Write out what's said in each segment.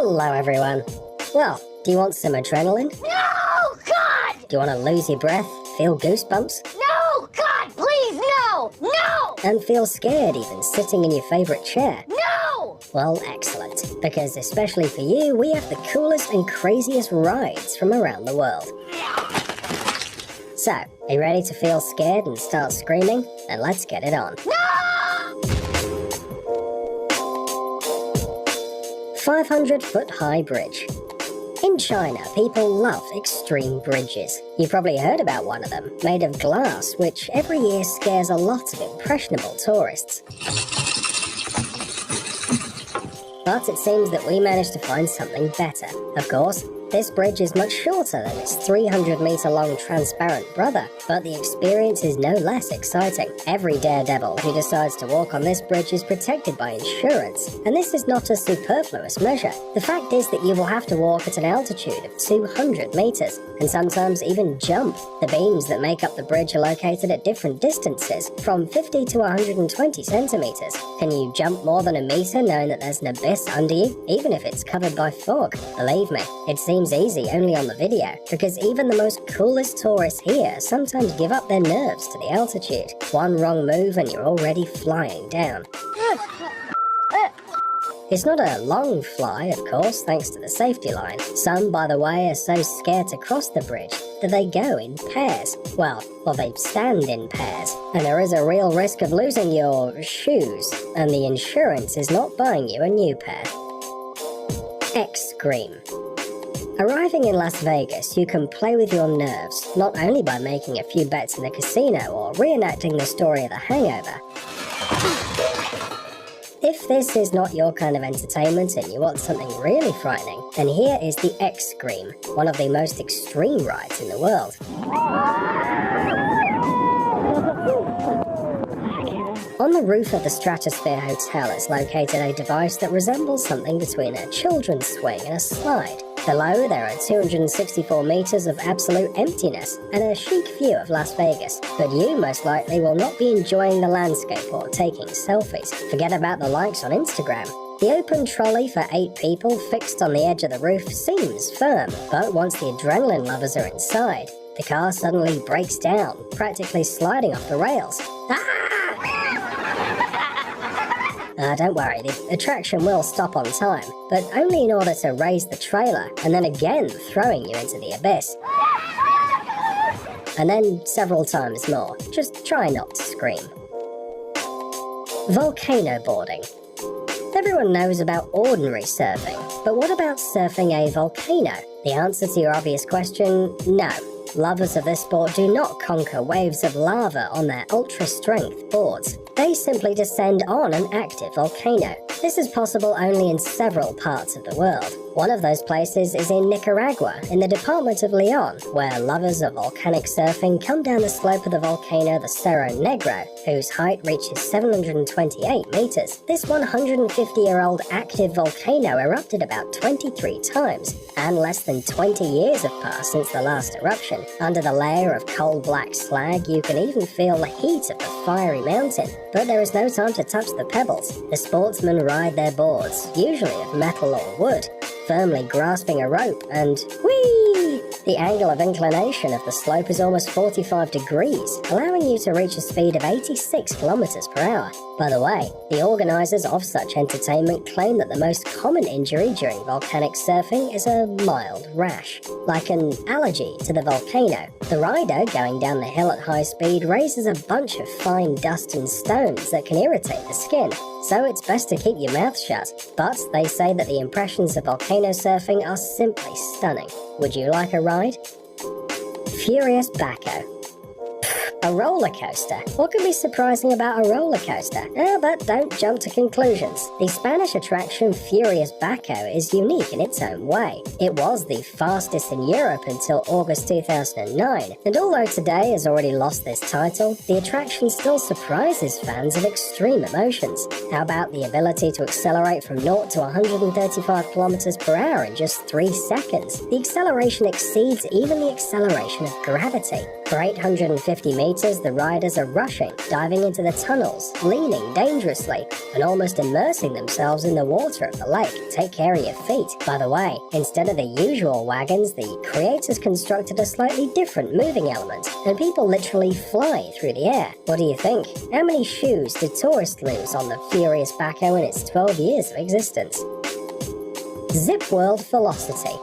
Hello everyone. Well, do you want some adrenaline? No, God! Do you want to lose your breath, feel goosebumps? No, God, please, no! No! And feel scared even sitting in your favourite chair? No! Well, excellent. Because especially for you, we have the coolest and craziest rides from around the world. So, are you ready to feel scared and start screaming? Then let's get it on. No! 500-foot high bridge. In China, people love extreme bridges. You've probably heard about one of them, made of glass, which every year scares a lot of impressionable tourists. But it seems that we managed to find something better. Of course, this bridge is much shorter than its 300-meter-long transparent brother, but the experience is no less exciting. Every daredevil who decides to walk on this bridge is protected by insurance, and this is not a superfluous measure. The fact is that you will have to walk at an altitude of 200 meters, and sometimes even jump. The beams that make up the bridge are located at different distances, from 50 to 120 centimeters. Can you jump more than a meter knowing that there's an abyss under you, even if it's covered by fog? Believe me, it seems easy only on the video, because even the most coolest tourists here sometimes give up their nerves to the altitude. One wrong move and you're already flying down. It's not a long fly, of course, thanks to the safety line. Some, by the way, are so scared to cross the bridge that they go in pairs. Well, or they stand in pairs. And there is a real risk of losing your shoes, and the insurance is not buying you a new pair. X-Scream. Arriving in Las Vegas, you can play with your nerves, not only by making a few bets in the casino or reenacting the story of The Hangover. If this is not your kind of entertainment and you want something really frightening, then here is the X-Scream, one of the most extreme rides in the world. On the roof of the Stratosphere Hotel is located a device that resembles something between a children's swing and a slide. Below, there are 264 meters of absolute emptiness and a chic view of Las Vegas, but you most likely will not be enjoying the landscape or taking selfies. Forget about the likes on Instagram. The open trolley for 8 people fixed on the edge of the roof seems firm, but once the adrenaline lovers are inside, the car suddenly breaks down, practically sliding off the rails. Don't worry, the attraction will stop on time, but only in order to raise the trailer and then again throwing you into the abyss. And then several times more. Just try not to scream. Volcano boarding. Everyone knows about ordinary surfing, but what about surfing a volcano? The answer to your obvious question, no. Lovers of this sport do not conquer waves of lava on their ultra-strength boards. They simply descend on an active volcano. This is possible only in several parts of the world. One of those places is in Nicaragua, in the department of Leon, where lovers of volcanic surfing come down the slope of the volcano the Cerro Negro, whose height reaches 728 meters. This 150-year-old active volcano erupted about 23 times, and less than 20 years have passed since the last eruption. Under the layer of coal black slag, you can even feel the heat of the fiery mountain. But there is no time to touch the pebbles. The sportsmen ride their boards, usually of metal or wood, firmly grasping a rope, and whee! The angle of inclination of the slope is almost 45 degrees, allowing you to reach a speed of 86 kilometers per hour. By the way, the organizers of such entertainment claim that the most common injury during volcanic surfing is a mild rash, like an allergy to the volcano. The rider, going down the hill at high speed, raises a bunch of fine dust and stones that can irritate the skin, so it's best to keep your mouth shut. But they say that the impressions of volcano surfing are simply stunning. Would you like a ride? Furious Baco. A roller coaster. What could be surprising about a roller coaster? But don't jump to conclusions. The Spanish attraction Furious Baco is unique in its own way. It was the fastest in Europe until August 2009, and although today has already lost this title, the attraction still surprises fans of extreme emotions. How about the ability to accelerate from 0 to 135 kilometers per hour in just 3 seconds? The acceleration exceeds even the acceleration of gravity. For 850 meters, the riders are rushing, diving into the tunnels, leaning dangerously, and almost immersing themselves in the water of the lake. Take care of your feet. By the way, instead of the usual wagons, the creators constructed a slightly different moving element, and people literally fly through the air. What do you think? How many shoes did tourists lose on the Furious Backhoe in its 12 years of existence? Zip World Velocity.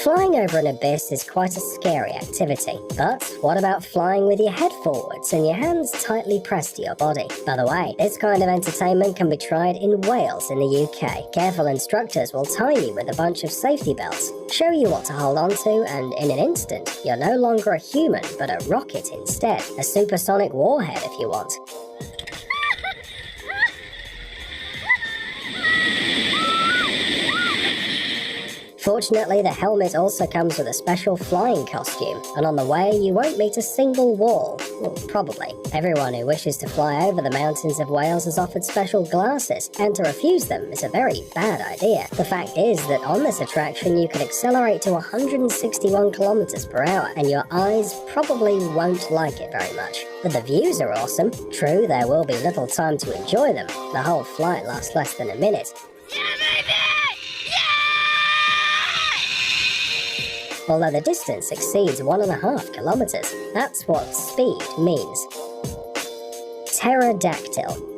Flying over an abyss is quite a scary activity, but what about flying with your head forwards and your hands tightly pressed to your body? By the way, this kind of entertainment can be tried in Wales in the UK. Careful instructors will tie you with a bunch of safety belts, show you what to hold on to, and in an instant, you're no longer a human, but a rocket instead. A supersonic warhead if you want. Fortunately, the helmet also comes with a special flying costume, and on the way you won't meet a single wall. Well, probably. Everyone who wishes to fly over the mountains of Wales is offered special glasses, and to refuse them is a very bad idea. The fact is that on this attraction you can accelerate to 161 kilometers per hour, and your eyes probably won't like it very much. But the views are awesome. True, there will be little time to enjoy them. The whole flight lasts less than a minute. Although the distance exceeds 1.5 kilometers. That's what speed means. Pterodactyl.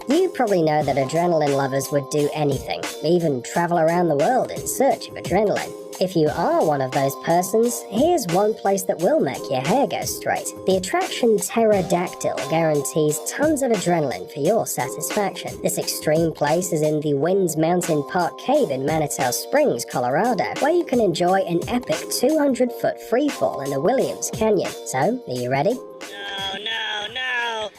You probably know that adrenaline lovers would do anything, even travel around the world in search of adrenaline. If you are one of those persons, here's one place that will make your hair go straight. The attraction Pterodactyl guarantees tons of adrenaline for your satisfaction. This extreme place is in the Winds Mountain Park Cave in Manitou Springs, Colorado, where you can enjoy an epic 200-foot freefall in the Williams Canyon. So, are you ready? No,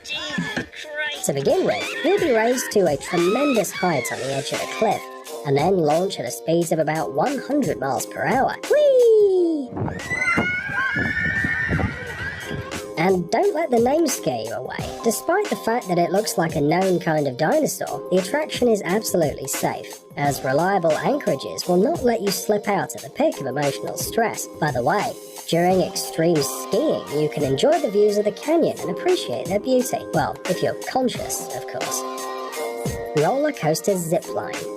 Jesus Christ. To begin with, you'll be raised to a tremendous height on the edge of a cliff, and then launch at a speed of about 100 miles per hour. Whee! And don't let the name scare you away. Despite the fact that it looks like a known kind of dinosaur, the attraction is absolutely safe, as reliable anchorages will not let you slip out at the peak of emotional stress. By the way, during extreme skiing, you can enjoy the views of the canyon and appreciate their beauty. Well, if you're conscious, of course. Roller coaster zipline.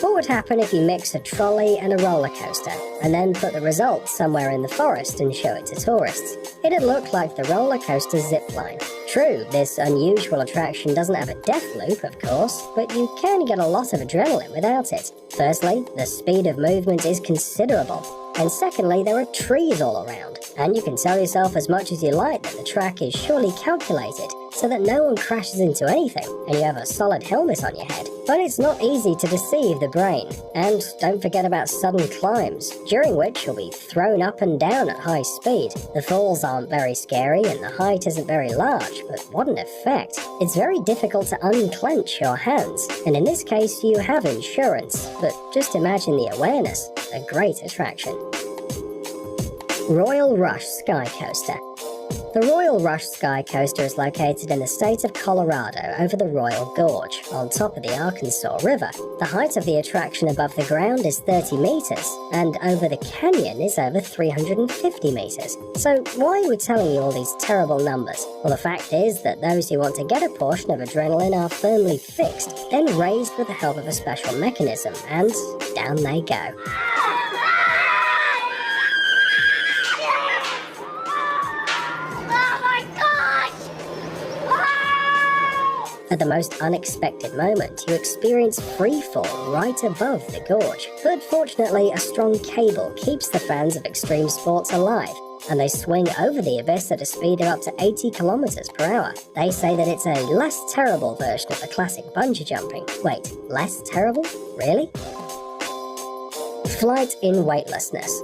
What would happen if you mix a trolley and a roller coaster, and then put the results somewhere in the forest and show it to tourists? It'd look like the roller coaster zipline. True, this unusual attraction doesn't have a death loop, of course, but you can get a lot of adrenaline without it. Firstly, the speed of movement is considerable, and secondly, there are trees all around, and you can tell yourself as much as you like that the track is surely calculated so that no one crashes into anything, and you have a solid helmet on your head. But it's not easy to deceive the brain. And don't forget about sudden climbs, during which you'll be thrown up and down at high speed. The falls aren't very scary and the height isn't very large, but what an effect. It's very difficult to unclench your hands, and in this case you have insurance, but just imagine the awareness. A great attraction. Royal Rush Sky Coaster. The Royal Rush Sky Coaster is located in the state of Colorado over the Royal Gorge, on top of the Arkansas River. The height of the attraction above the ground is 30 meters, and over the canyon is over 350 meters. So why are we telling you all these terrible numbers? Well, the fact is that those who want to get a portion of adrenaline are firmly fixed, then raised with the help of a special mechanism, and down they go. At the most unexpected moment, you experience free fall right above the gorge. But fortunately, a strong cable keeps the fans of extreme sports alive, and they swing over the abyss at a speed of up to 80 kilometers per hour. They say that it's a less terrible version of the classic bungee jumping. Wait, less terrible? Really? Flight in weightlessness.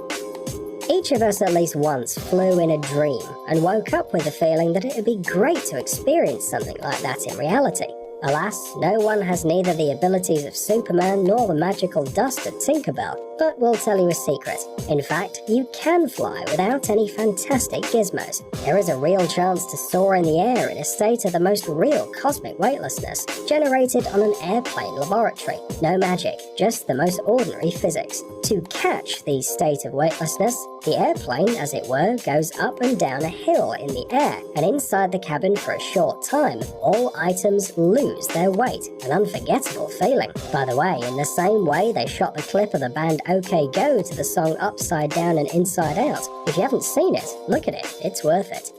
Each of us at least once flew in a dream and woke up with the feeling that it would be great to experience something like that in reality. Alas, no one has neither the abilities of Superman nor the magical dust of Tinkerbell, but we'll tell you a secret. In fact, you can fly without any fantastic gizmos. There is a real chance to soar in the air in a state of the most real cosmic weightlessness, generated on an airplane laboratory. No magic, just the most ordinary physics. To catch the state of weightlessness, the airplane, as it were, goes up and down a hill in the air, and inside the cabin for a short time, all items lose their weight, an unforgettable feeling. By the way, in the same way they shot the clip of the band OK Go to the song Upside Down and Inside Out. If you haven't seen it, look at it, it's worth it.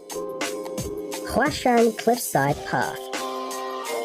Huashan Cliffside Path.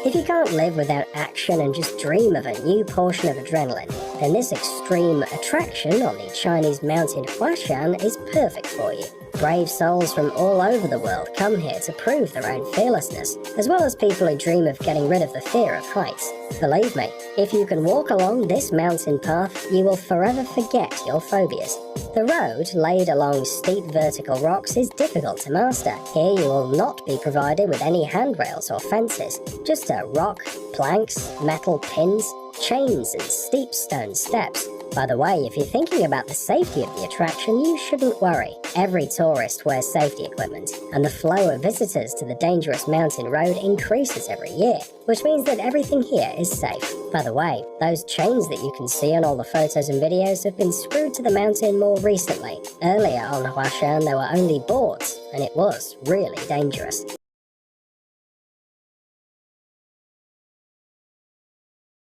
If you can't live without action and just dream of a new portion of adrenaline, then this extreme attraction on the Chinese mountain Huashan is perfect for you. Brave souls from all over the world come here to prove their own fearlessness, as well as people who dream of getting rid of the fear of heights. Believe me, if you can walk along this mountain path, you will forever forget your phobias. The road, laid along steep vertical rocks, is difficult to master. Here you will not be provided with any handrails or fences, just a rock, planks, metal pins, chains and steep stone steps. By the way, if you're thinking about the safety of the attraction, you shouldn't worry. Every tourist wears safety equipment, and the flow of visitors to the dangerous mountain road increases every year, which means that everything here is safe. By the way, those chains that you can see on all the photos and videos have been screwed to the mountain more recently. Earlier on Huashan, there were only boards, and it was really dangerous.